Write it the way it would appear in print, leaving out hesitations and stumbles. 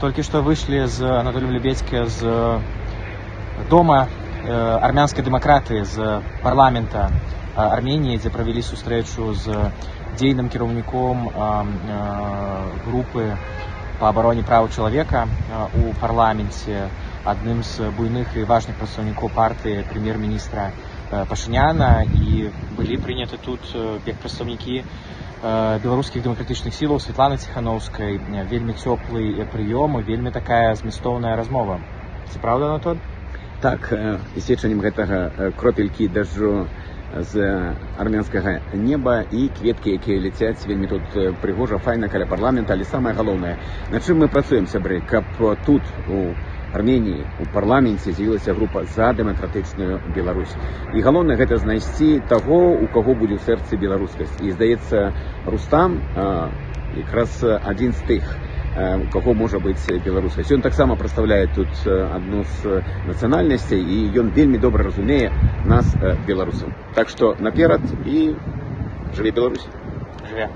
Только что вышли с Анатолием Лебедько с дома армянской демократы, з парламента Армении, где провели сустрэчу з дзейным кіраўніком групы по обороне прав человека у парламенте, одним з буйных и важных представников партии премьер-министра Пашиняна, и были приняты тут як представники белорусских демократичных сил Светланы Тихановской. Вельми теплый прием и вельми такая змістовная размова. Це правда, Анатоль? Так, ісечаннем гэтага кропелькі дажджу з армянскага неба і кветкі, якія ляцяць вельмі тут прыгожа, файна каля парламента, але самае галоўнае, над чым мы працуем, сябры, каб тут у Армении, у парламенце з'явілася група за дэмакратычную Беларусь. І галоўнае гэта знайсці таго, у каго будзе ў сэрцы беларускасць. І здаецца, Рустам якраз адзін з тых, у каго можа быць беларускасць. Ён таксама прадстаўляе тут адну з нацыянальнасцей, і ён вельмі добра разумее нас, беларусаў. Так што наперад і жыве Беларусь! Жыве!